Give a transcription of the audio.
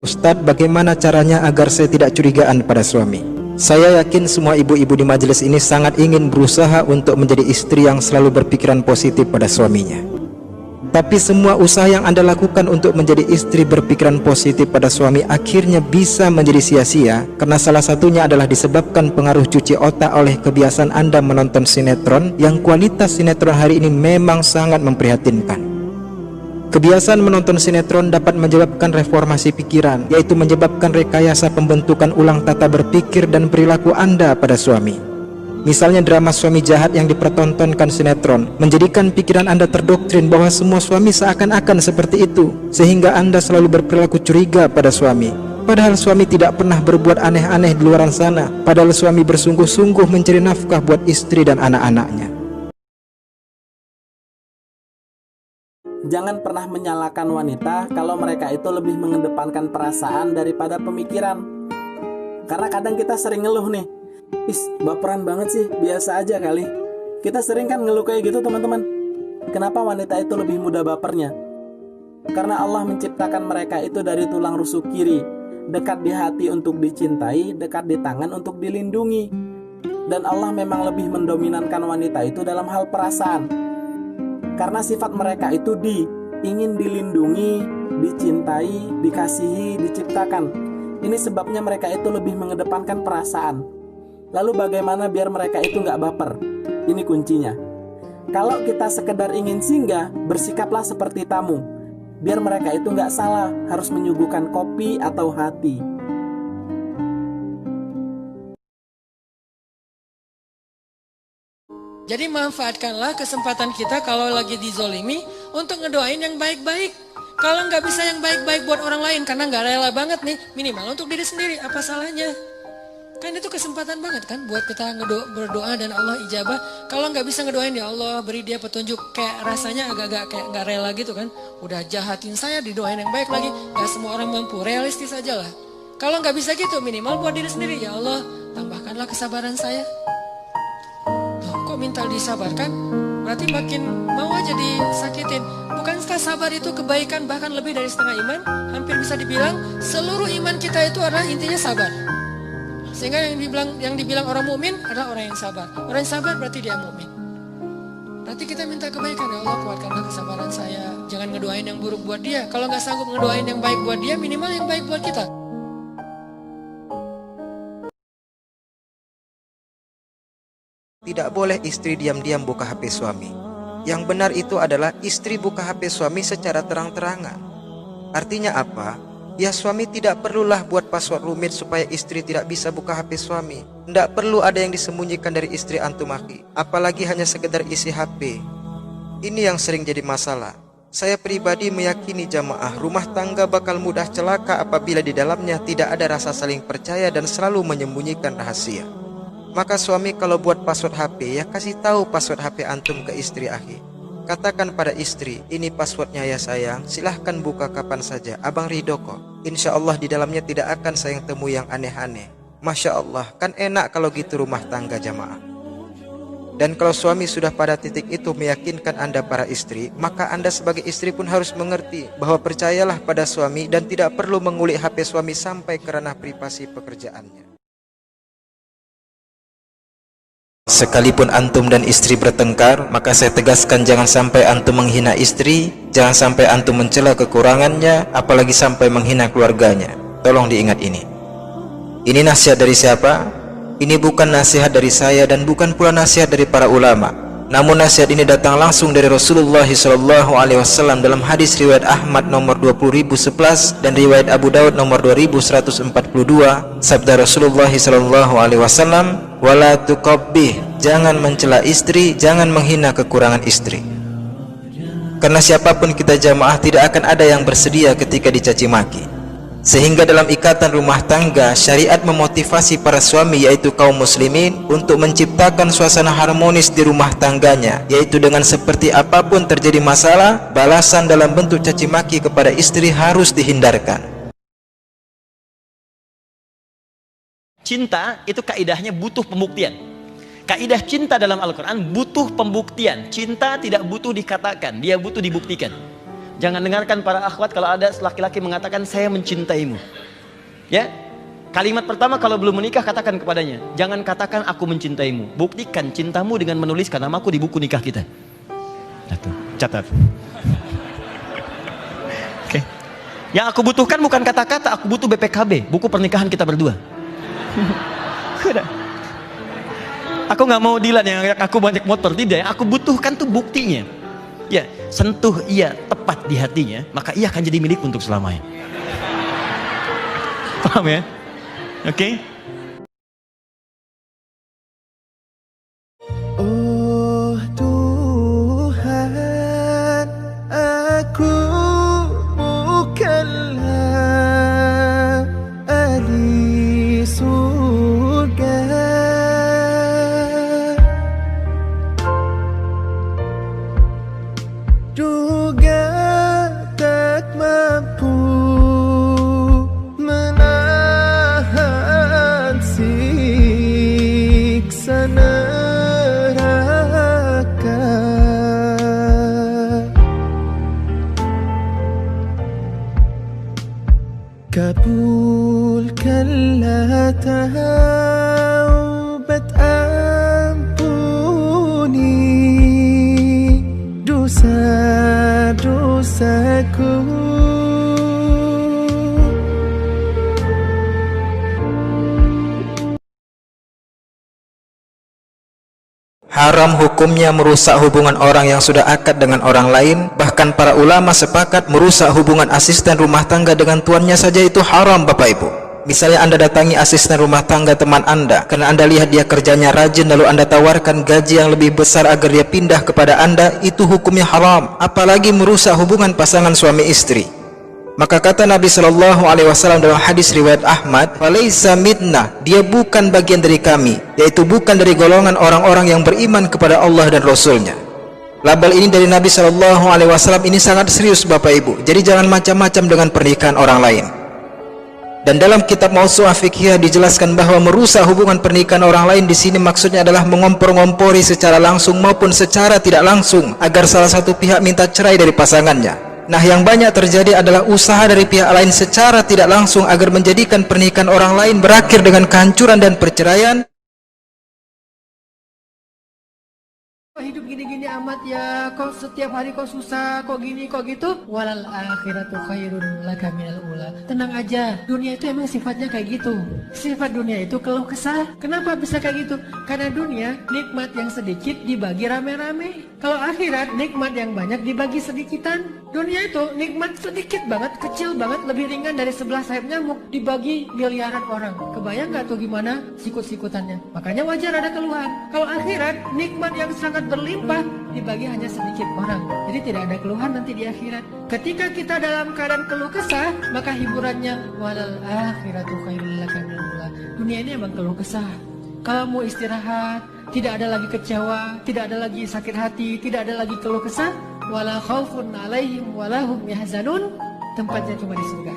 Ustadz, bagaimana caranya agar saya tidak curigaan pada suami? Saya yakin semua ibu-ibu di majelis ini sangat ingin berusaha untuk menjadi istri yang selalu berpikiran positif pada suaminya. Tapi semua usaha yang Anda lakukan untuk menjadi istri berpikiran positif pada suami akhirnya bisa menjadi sia-sia, karena salah satunya adalah disebabkan pengaruh cuci otak oleh kebiasaan Anda menonton sinetron yang kualitas sinetron hari ini memang sangat memprihatinkan. Kebiasaan menonton sinetron dapat menyebabkan reformasi pikiran, yaitu menyebabkan rekayasa pembentukan ulang tata berpikir dan perilaku Anda pada suami. Misalnya drama suami jahat yang dipertontonkan sinetron menjadikan pikiran Anda terdoktrin bahwa semua suami seakan-akan seperti itu, sehingga Anda selalu berperilaku curiga pada suami. Padahal suami tidak pernah berbuat aneh-aneh di luar sana. Padahal suami bersungguh-sungguh mencari nafkah buat istri dan anak-anaknya. Jangan pernah menyalahkan wanita kalau mereka itu lebih mengedepankan perasaan daripada pemikiran. Karena kadang kita sering ngeluh nih, baperan banget sih, biasa aja kali. Kita sering kan ngeluh kayak gitu teman-teman. Kenapa wanita itu lebih mudah bapernya? Karena Allah menciptakan mereka itu dari tulang rusuk kiri, dekat di hati untuk dicintai, dekat di tangan untuk dilindungi. Dan Allah memang lebih mendominankan wanita itu dalam hal perasaan. Karena sifat mereka itu ingin dilindungi, dicintai, dikasihi, diciptakan. Ini sebabnya mereka itu lebih mengedepankan perasaan. Lalu bagaimana biar mereka itu nggak baper? Ini kuncinya. Kalau kita sekedar ingin singgah, bersikaplah seperti tamu. Biar mereka itu nggak salah, harus menyuguhkan kopi atau hati. Jadi manfaatkanlah kesempatan kita kalau lagi dizolimi untuk ngedoain yang baik-baik. Kalau nggak bisa yang baik-baik buat orang lain karena nggak rela banget nih, minimal untuk diri sendiri, apa salahnya? Kan itu kesempatan banget kan buat kita berdoa dan Allah ijabah. Kalau nggak bisa ngedoain, ya Allah beri dia petunjuk, kayak rasanya agak-agak kayak nggak rela gitu kan. Udah jahatin saya, didoain yang baik lagi. Nggak semua orang mampu, realistis aja lah. Kalau nggak bisa gitu, minimal buat diri sendiri, ya Allah tambahkanlah kesabaran saya. Kok minta disabarkan? Berarti makin mau aja disakitin. Bukankah sabar itu kebaikan bahkan lebih dari setengah iman? Hampir bisa dibilang seluruh iman kita itu adalah intinya sabar. Sehingga yang dibilang orang mukmin adalah orang yang sabar. Orang yang sabar berarti dia mukmin. Berarti kita minta kebaikan, ya Allah kuatkanlah kesabaran saya. Jangan ngedoain yang buruk buat dia. Kalau nggak sanggup ngedoain yang baik buat dia, minimal yang baik buat kita. Tidak boleh istri diam-diam buka HP suami. Yang benar itu adalah istri buka HP suami secara terang-terangan. Artinya apa? Ya, suami tidak perlulah buat password rumit supaya istri tidak bisa buka HP suami. Tidak perlu ada yang disembunyikan dari istri antum akhi, apalagi hanya sekedar isi HP. Ini yang sering jadi masalah. Saya pribadi meyakini jamaah, rumah tangga bakal mudah celaka apabila di dalamnya tidak ada rasa saling percaya dan selalu menyembunyikan rahasia. Maka suami kalau buat password HP, ya kasih tahu password HP antum ke istri akhi. Katakan pada istri, ini passwordnya ya sayang, silahkan buka kapan saja, abang ridho kok. Insya Allah di dalamnya tidak akan sayang temu yang aneh-aneh. Masya Allah, kan enak kalau gitu rumah tangga jamaah. Dan kalau suami sudah pada titik itu meyakinkan Anda para istri, maka Anda sebagai istri pun harus mengerti bahwa percayalah pada suami dan tidak perlu mengulik HP suami sampai ke ranah privasi pekerjaannya. Sekalipun antum dan istri bertengkar, maka saya tegaskan jangan sampai antum menghina istri, jangan sampai antum mencela kekurangannya, apalagi sampai menghina keluarganya. Tolong diingat ini. Ini nasihat dari siapa? Ini bukan nasihat dari saya dan bukan pula nasihat dari para ulama. Namun nasihat ini datang langsung dari Rasulullah SAW dalam hadis riwayat Ahmad nomor 20011 dan riwayat Abu Daud nomor 2142. Sabda Rasulullah SAW, wala tuqabbih, jangan mencela istri, jangan menghina kekurangan istri. Karena siapapun kita jamaah tidak akan ada yang bersedia ketika dicaci maki. Sehingga dalam ikatan rumah tangga, syariat memotivasi para suami yaitu kaum muslimin untuk menciptakan suasana harmonis di rumah tangganya, yaitu dengan seperti apapun terjadi masalah, balasan dalam bentuk caci maki kepada istri harus dihindarkan. Cinta itu kaidahnya butuh pembuktian. Kaidah cinta dalam Al-Quran butuh pembuktian. Cinta tidak butuh dikatakan, dia butuh dibuktikan. Jangan dengarkan para akhwat kalau ada laki-laki mengatakan saya mencintaimu. Ya, kalimat pertama kalau belum menikah katakan kepadanya, jangan katakan aku mencintaimu, buktikan cintamu dengan menuliskan namaku di buku nikah kita. Satu, catat. Oke. Yang aku butuhkan bukan kata-kata, aku butuh BPKB, buku pernikahan kita berdua. Udah. Aku nggak mau Dilan yang aku banyak motor, tidak. Aku butuhkan tuh buktinya. Ya, sentuh ia tepat di hatinya, maka ia akan jadi milik untuk selamanya. Paham ya? Oke? Oh Tuhan, aku bukanlah ahli surga, juga tak mampu menahan siksa neraka. Kabulkanlah taubat ampuni dosa-dosaku. Haram hukumnya merusak hubungan orang yang sudah akad dengan orang lain. Bahkan para ulama sepakat merusak hubungan asisten rumah tangga dengan tuannya saja itu haram, Bapak Ibu. Misalnya Anda datangi asisten rumah tangga teman Anda karena Anda lihat dia kerjanya rajin, lalu Anda tawarkan gaji yang lebih besar agar dia pindah kepada Anda, itu hukumnya haram. Apalagi merusak hubungan pasangan suami istri. Maka kata Nabi SAW dalam hadis riwayat Ahmad, "Falaisa minna," dia bukan bagian dari kami, yaitu bukan dari golongan orang-orang yang beriman kepada Allah dan Rasulnya. Label ini dari Nabi SAW ini sangat serius, Bapak Ibu. Jadi jangan macam-macam dengan pernikahan orang lain. Dan dalam kitab Mausu'ah Fiqhiyah dijelaskan bahwa merusak hubungan pernikahan orang lain di sini maksudnya adalah mengompor-ngompori secara langsung maupun secara tidak langsung agar salah satu pihak minta cerai dari pasangannya. Nah, yang banyak terjadi adalah usaha dari pihak lain secara tidak langsung agar menjadikan pernikahan orang lain berakhir dengan kehancuran dan perceraian. Hidup gini-gini amat ya, kok setiap hari kok susah, kok gini, kok gitu. Walal akhiratu khairun laka minal ula. Tenang aja, dunia itu emang sifatnya kayak gitu. Sifat dunia itu keluh kesah. Kenapa bisa kayak gitu? Karena dunia nikmat yang sedikit dibagi rame-rame. Kalau akhirat nikmat yang banyak dibagi sedikitan. Dunia itu nikmat sedikit banget, kecil banget, lebih ringan dari sebelah sayap nyamuk, dibagi miliaran orang. Kebayang gak tuh gimana sikut-sikutannya? Makanya wajar ada keluhan. Kalau akhirat nikmat yang sangat berlimpah dibagi hanya sedikit orang, jadi tidak ada keluhan nanti di akhirat. Ketika kita dalam keadaan keluh kesah, maka hiburannya walal akhiratu khairul laka minal ula. Dunia ini emang keluh kesah. Kalau mau istirahat, tidak ada lagi kecewa, tidak ada lagi sakit hati, tidak ada lagi keluh kesah. Wala khaufun alaihim walahum yahzanun. Tempatnya cuma di surga.